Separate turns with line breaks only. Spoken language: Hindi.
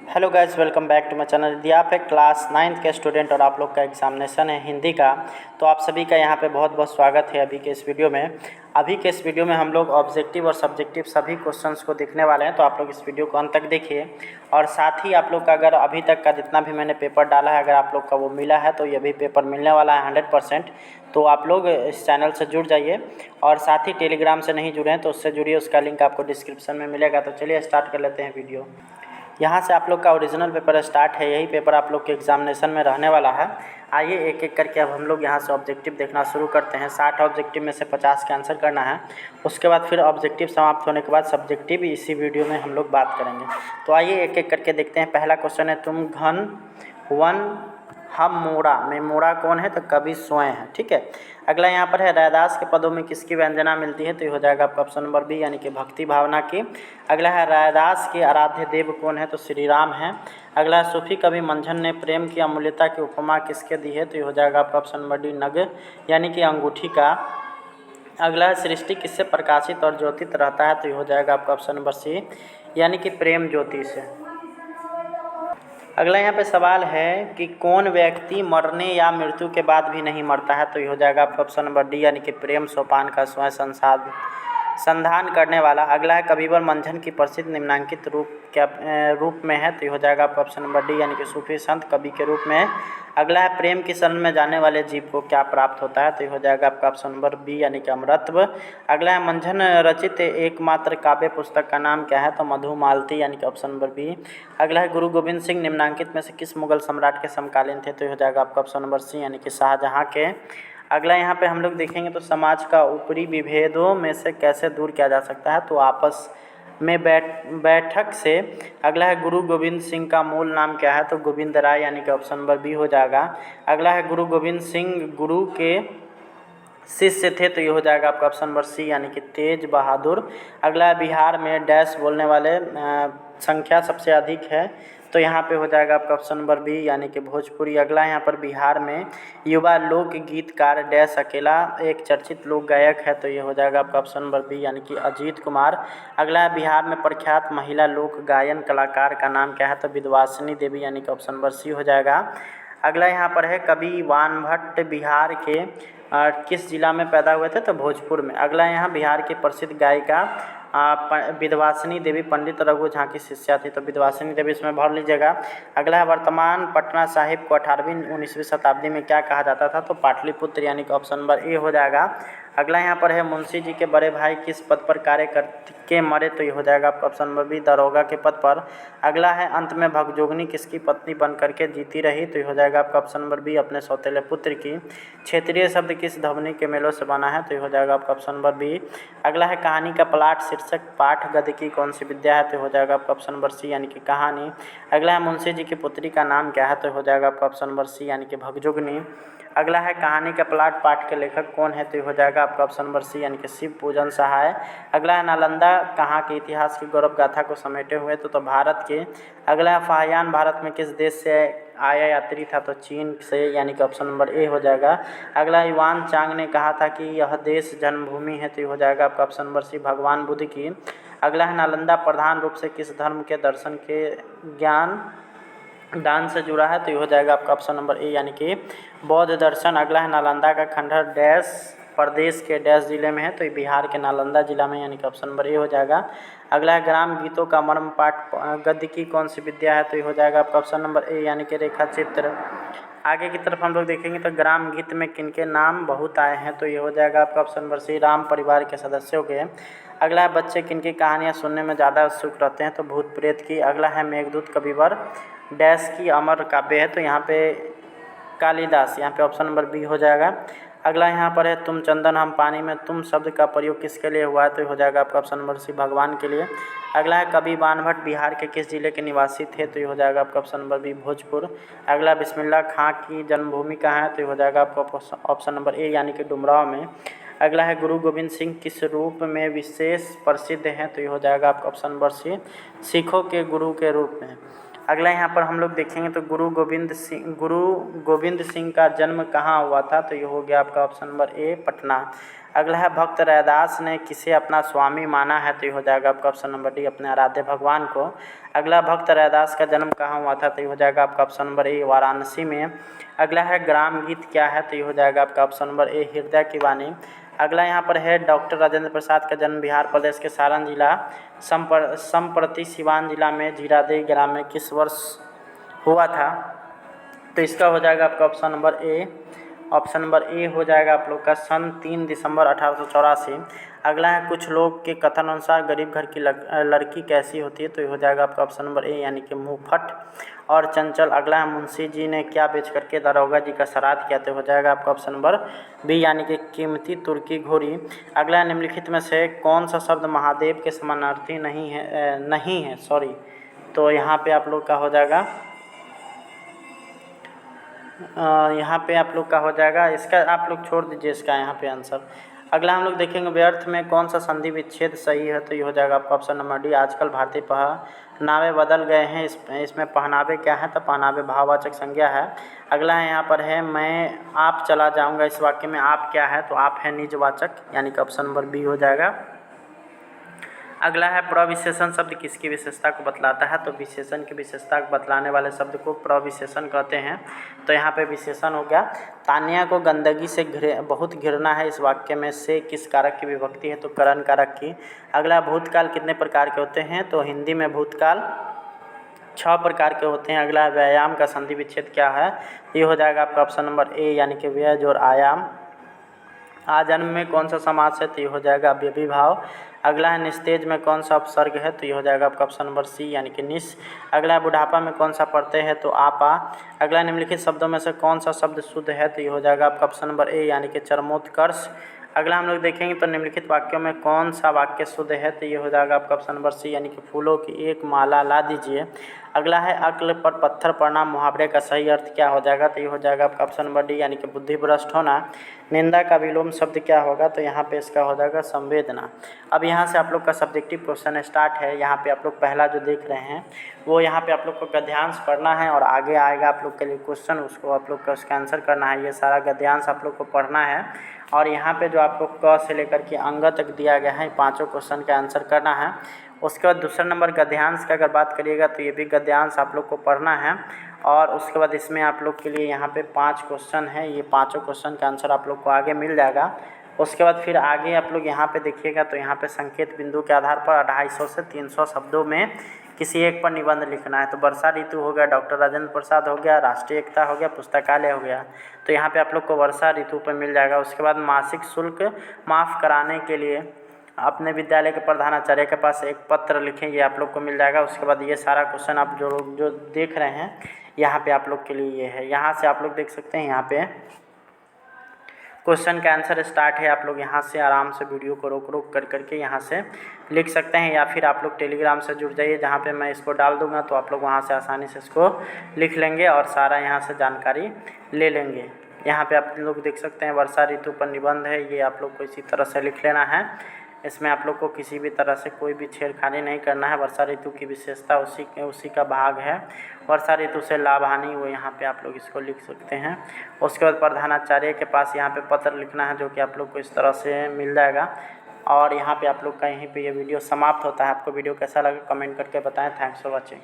Hello guys, welcome back to my channel. यदि आप एक क्लास 9th के स्टूडेंट और आप लोग का एग्जामिनेशन है हिंदी का, तो आप सभी का यहाँ पे बहुत बहुत स्वागत है अभी के इस वीडियो में। अभी के इस वीडियो में हम लोग ऑब्जेक्टिव और सब्जेक्टिव सभी क्वेश्चंस को देखने वाले हैं, तो आप लोग इस वीडियो को अंत तक देखिए। और साथ ही आप लोग का अगर अभी तक का जितना भी मैंने पेपर डाला है, अगर आप लोग का वो मिला है तो ये भी पेपर मिलने वाला है 100%। तो आप लोग इस चैनल से जुड़ जाइए और साथ ही टेलीग्राम से नहीं जुड़े हैं तो उससे जुड़िए, उसका लिंक आपको डिस्क्रिप्शन में मिलेगा। तो चलिए स्टार्ट कर लेते हैं वीडियो। यहाँ से आप लोग का ओरिजिनल पेपर स्टार्ट है, यही पेपर आप लोग के एग्जामिनेशन में रहने वाला है। आइए एक एक करके अब हम लोग यहाँ से ऑब्जेक्टिव देखना शुरू करते हैं। 60 ऑब्जेक्टिव में से 50 का आंसर करना है। उसके बाद फिर ऑब्जेक्टिव समाप्त होने के बाद सब्जेक्टिव इसी वीडियो में हम लोग बात करेंगे। तो आइए एक एक करके देखते हैं। पहला क्वेश्चन है, तुम घन वन हम मोड़ा में मोड़ा कौन है, तो कवि स्वयं है। ठीक है। अगला यहाँ पर है, रैदास के पदों में किसकी व्यंजना मिलती है, तो ये हो जाएगा आपका ऑप्शन नंबर बी, यानी कि भक्ति भावना की। अगला है, रैदास के आराध्य देव कौन है, तो श्री राम है। अगला है, सूफी कवि मंझन ने प्रेम की अमूल्यता की उपमा किसके दी है, तो ये हो जाएगा आपका ऑप्शन नंबर डी, नग यानी कि अंगूठी का। अगला है, सृष्टि किससे प्रकाशित और ज्योतित रहता है, तो ये हो जाएगा आपका ऑप्शन नंबर सी, यानी कि प्रेम ज्योति से। अगला यहाँ पे सवाल है कि कौन व्यक्ति मरने या मृत्यु के बाद भी नहीं मरता है, तो ये हो जाएगा आपका ऑप्शन नंबर डी, यानी कि प्रेम सोपान का स्वयं संधान करने वाला। अगला है, कविवर मंझन की प्रसिद्ध निम्नांकित रूप में है, तो ये हो जाएगा आपका ऑप्शन नंबर डी, यानी कि सूफी संत कवि के रूप में। अगला है, प्रेम की शरण में जाने वाले जीव को क्या प्राप्त होता है, तो ये हो जाएगा आपका ऑप्शन नंबर बी, यानी कि अमरत्व। अगला है, मंझन रचित एकमात्र काव्य पुस्तक का नाम क्या है, तो मधुमालती, यानी कि ऑप्शन नंबर बी। अगला है, गुरु गोविंद सिंह निम्नांकित में से किस मुगल सम्राट के समकालीन थे, तो ये हो जाएगा आपका ऑप्शन नंबर सी, यानी कि शाहजहाँ के। अगला यहाँ पे हम लोग देखेंगे तो समाज का ऊपरी विभेदों में से कैसे दूर किया जा सकता है, तो आपस में बैठक से। अगला है, गुरु गोविंद सिंह का मूल नाम क्या है, तो गोविंद राय, यानी कि ऑप्शन नंबर बी हो जाएगा। अगला है, गुरु गोविंद सिंह गुरु के शिष्य थे, तो ये हो जाएगा आपका ऑप्शन नंबर सी, यानी कि तेज बहादुर। अगला है, बिहार में डैश बोलने वाले संख्या सबसे अधिक है, तो यहाँ पे हो जाएगा आपका ऑप्शन नंबर बी, यानी कि भोजपुरी। अगला यहाँ पर, बिहार में युवा लोक गीतकार डैश अकेला एक चर्चित लोक गायक है, तो ये हो जाएगा आपका ऑप्शन नंबर बी, यानी कि अजीत कुमार। अगला है, बिहार में प्रख्यात महिला लोक गायन कलाकार का नाम क्या है, तो विंध्यवासिनी देवी, यानी कि ऑप्शन नंबर सी हो जाएगा। अगला यहाँ पर है, कवि वानभट्ट बिहार के किस जिला में पैदा हुए थे, तो भोजपुर में। अगला यहाँ, बिहार की प्रसिद्ध गायिका विंध्यवासिनी देवी पंडित रघु झा की शिष्या थी, तो विंध्यवासिनी देवी इसमें भर लीजिएगा। अगला है, वर्तमान पटना साहिब को 18वीं 19वीं शताब्दी में क्या कहा जाता था, तो पाटलिपुत्र, यानी कि ऑप्शन नंबर ए हो जाएगा। अगला यहाँ पर है, मुंशी जी के बड़े भाई किस पद पर कार्य करके मरे, तो ये हो जाएगा आपका ऑप्शन नंबर बी, दरोगा के पद पर। अगला है, अंत में भगजोगनी किसकी पत्नी बन करके जीती रही, तो ये हो जाएगा आपका ऑप्शन नंबर बी, अपने सौतेले पुत्र की। क्षेत्रीय शब्द किस ध्वनि के मेलों से बना है, तो ये हो जाएगा आपका ऑप्शन नंबर बी। अगला है, कहानी का प्लाट शीर्षक पाठ गद्य की कौन सी विद्या है, तो हो जाएगा आपका ऑप्शन नंबर सी, यानी कि कहानी। अगला है, मुंशी जी की पुत्री का नाम क्या है, तो हो जाएगा आपका ऑप्शन नंबर सी, यानी कि भगजोगनी। अगला है, कहानी का प्लाट पाठ के लेखक कौन है, तो हो जाएगा आपका ऑप्शन नंबर सी, यानी कि शिव पूजन सहाय। अगला है, नालंदा कहाँ के इतिहास की गौरव गाथा को समेटे हुए, तो भारत के। अगला है, फाहियान भारत में किस देश से आया यात्री था, तो चीन से, यानी कि ऑप्शन नंबर ए हो जाएगा। अगला, युआन चांग ने कहा था कि यह देश जन्मभूमि है, तो हो जाएगा आपका ऑप्शन नंबर सी, भगवान बुद्ध की। अगला है, नालंदा प्रधान रूप से किस धर्म के दर्शन के ज्ञान दान से जुड़ा है, तो ये हो जाएगा आपका ऑप्शन नंबर ए, यानी कि बौद्ध दर्शन। अगला है, नालंदा का खंडहर डैश प्रदेश के डैश जिले में है, तो ये बिहार के नालंदा जिला में, यानी कि ऑप्शन नंबर ए हो जाएगा। अगला है, ग्राम गीतों का मर्म पाठ गद्य की कौन सी विद्या है, तो ये हो जाएगा आपका ऑप्शन नंबर ए, यानी कि रेखा चित्र। आगे की तरफ हम लोग देखेंगे तो ग्राम गीत में किनके नाम बहुत आए हैं, तो ये हो जाएगा आपका ऑप्शन नंबर सी, राम परिवार के सदस्यों के। अगला है, बच्चे किनकी कहानियाँ सुनने में ज़्यादा उत्सुक रहते हैं, तो भूत प्रेत की। अगला है, मेघदूत कविवर डैश की अमर काव्य है, तो यहाँ पे कालिदास, यहाँ पे ऑप्शन नंबर बी हो जाएगा। अगला यहाँ पर है, तुम चंदन हम पानी में तुम शब्द का प्रयोग किसके लिए हुआ है, तो हो जाएगा आपका ऑप्शन नंबर सी, भगवान के लिए। अगला है, कवि बाणभट्ट बिहार के किस जिले के निवासी थे, तो ये हो जाएगा आपका ऑप्शन नंबर बी, भोजपुर। अगला, बिस्मिल्लाह खां की जन्मभूमि कहाँ है, तो ये हो जाएगा आपका ऑप्शन नंबर ए, यानी कि डुमराव में। अगला है, गुरु गोविंद सिंह किस रूप में विशेष प्रसिद्ध हैं, तो ये हो जाएगा आपका ऑप्शन नंबर सी, सिखों के गुरु के रूप में। अगला यहाँ पर हम लोग देखेंगे तो गुरु गोविंद सिंह का जन्म कहाँ हुआ था, तो ये हो गया आपका ऑप्शन नंबर ए, पटना। अगला है भक्त रैदास ने किसे अपना स्वामी माना है, तो ये हो जाएगा आपका ऑप्शन नंबर डी, अपने आराध्य भगवान को। अगला भक्त रैदास का जन्म कहाँ हुआ था, तो ये हो जाएगा आपका ऑप्शन नंबर ए, वाराणसी में। अगला है ग्राम गीत क्या है, तो ये हो जाएगा आपका ऑप्शन नंबर ए, हृदय की वाणी। अगला यहाँ पर है डॉक्टर राजेंद्र प्रसाद का जन्म बिहार प्रदेश के सारण जिला संप्रति सिवान जिला में जीरादेई ग्राम में किस वर्ष हुआ था, तो इसका हो जाएगा आपका option number A, option number A हो जाएगा आप लोग का सन 3 दिसंबर 1884। अगला है कुछ लोग के कथन अनुसार गरीब घर की लड़की कैसी होती है, तो ये हो जाएगा आपका ऑप्शन नंबर ए, यानी कि मुँहफट और चंचल। अगला है मुंशी जी ने क्या बेच करके दारोगा जी का श्राद्ध किया, तो हो जाएगा आपका ऑप्शन नंबर बी, यानी कि कीमती तुर्की घोड़ी। अगला है निम्नलिखित में से कौन सा शब्द महादेव के समानार्थी नहीं है, तो यहाँ पे आप लोग का हो जाएगा यहाँ पे आप लोग का हो जाएगा, इसका आप लोग छोड़ दीजिए इसका यहाँ पे आंसर। अगला हम लोग देखेंगे व्यर्थ में कौन सा संधि विच्छेद सही है, तो ये हो जाएगा आपका ऑप्शन नंबर डी, आजकल भारतीय पहनावे बदल गए हैं। इसमें पहनावे क्या है, तो पहनावे भाववाचक संज्ञा है। अगला है यहाँ पर है मैं आप चला जाऊँगा, इस वाक्य में आप क्या है, तो आप है निजवाचक, यानी कि ऑप्शन नंबर बी हो जाएगा। अगला है प्रविशेषण शब्द किसकी विशेषता को बतलाता है, तो विशेषण की विशेषता को बतलाने वाले शब्द को प्रविशेषण कहते हैं, तो यहाँ पे विशेषण हो गया। तान्या को गंदगी से बहुत घृणा है, इस वाक्य में से किस कारक की विभक्ति है, तो करण कारक की। अगला भूतकाल कितने प्रकार के होते हैं, तो हिंदी में भूतकाल 6 प्रकार के होते हैं। अगला व्यायाम का संधि विच्छेद क्या है, ये हो जाएगा आपका ऑप्शन नंबर ए, यानी कि व्यय और आयाम। आजन्म में कौन सा समास है, तो ये हो जाएगा व्यभिभाव। अगला है निस्तेज में कौन सा उपसर्ग है, तो ये हो जाएगा आपका ऑप्शन नंबर सी, यानी कि निस। अगला है बुढ़ापा में कौन सा प्रत्यय है, तो आपा। अगला निम्नलिखित शब्दों में से कौन सा शब्द शुद्ध है, तो ये हो जाएगा आपका ऑप्शन नंबर ए, यानी कि चरमोत्कर्ष। अगला हम लोग देखेंगे तो निम्नलिखित वाक्यों में कौन सा वाक्य शुद्ध है, तो ये हो जाएगा आपका ऑप्शन नंबर सी, यानी कि फूलों की एक माला ला दीजिए। अगला है अक्ल पर पत्थर पड़ना मुहावरे का सही अर्थ क्या हो जाएगा, तो ये हो जाएगा आपका ऑप्शन नंबर डी, यानी कि बुद्धिभ्रष्ट होना। निंदा का विलोम शब्द क्या होगा, तो यहाँ पे इसका हो जाएगा संवेदना। अब यहाँ से आप लोग का सब्जेक्टिव क्वेश्चन स्टार्ट है। यहाँ पे आप लोग पहला जो देख रहे हैं वो यहाँ पे आप लोग को गद्यांश पढ़ना है और आगे आएगा आप लोग के लिए क्वेश्चन, उसको आप लोग का उसका आंसर करना है। ये सारा गद्यांश आप लोग को पढ़ना है और यहाँ पे जो आपको क से लेकर के अंग तक दिया गया है, 5 क्वेश्चन का आंसर करना है। उसके बाद दूसरा नंबर गद्यांश का अगर बात करिएगा तो ये भी गद्यांश आप लोग को पढ़ना है और उसके बाद इसमें आप लोग के लिए यहाँ पे 5 क्वेश्चन है। ये 5 क्वेश्चन का आंसर आप लोग को आगे मिल जाएगा। उसके बाद फिर आगे आप लोग यहाँ पे देखिएगा तो यहाँ पे संकेत बिंदु के आधार पर 250 से 300 शब्दों में किसी एक पर निबंध लिखना है। तो वर्षा ऋतु हो गया, डॉक्टर राजेंद्र प्रसाद हो गया, राष्ट्रीय एकता हो गया, पुस्तकालय हो गया, तो यहाँ पे आप लोग को वर्षा ऋतु पर मिल जाएगा। उसके बाद मासिक शुल्क माफ़ कराने के लिए अपने विद्यालय के प्रधानाचार्य के पास एक पत्र लिखें, ये आप लोग को मिल जाएगा। उसके बाद ये सारा क्वेश्चन आप जो देख रहे हैं यहाँ पे आप लोग के लिए ये है। यहाँ से आप लोग देख सकते हैं यहाँ पे क्वेश्चन का आंसर स्टार्ट है। आप लोग यहाँ से आराम से वीडियो को रोक करके यहाँ से लिख सकते हैं या फिर आप लोग टेलीग्राम से जुड़ जाइए, जहाँ पे मैं इसको डाल दूँगा तो आप लोग वहाँ से आसानी से इसको लिख लेंगे और सारा यहाँ से जानकारी ले लेंगे। यहाँ पे आप लोग देख सकते हैं वर्षा ऋतु पर निबंध है, ये आप लोग को इसी तरह से लिख लेना है। इसमें आप लोग को किसी भी तरह से कोई भी छेड़खानी नहीं करना है। वर्षा ऋतु की विशेषता उसी का भाग है। वर्षा ऋतु से लाभ हानि वो यहाँ पे आप लोग इसको लिख सकते हैं। उसके बाद प्रधानाचार्य के पास यहाँ पे पत्र लिखना है, जो कि आप लोग को इस तरह से मिल जाएगा। और यहाँ पे आप लोग का यहीं पे ये वीडियो समाप्त होता है। आपको वीडियो कैसा लगा कमेंट करके बताएं। Thanks for watching.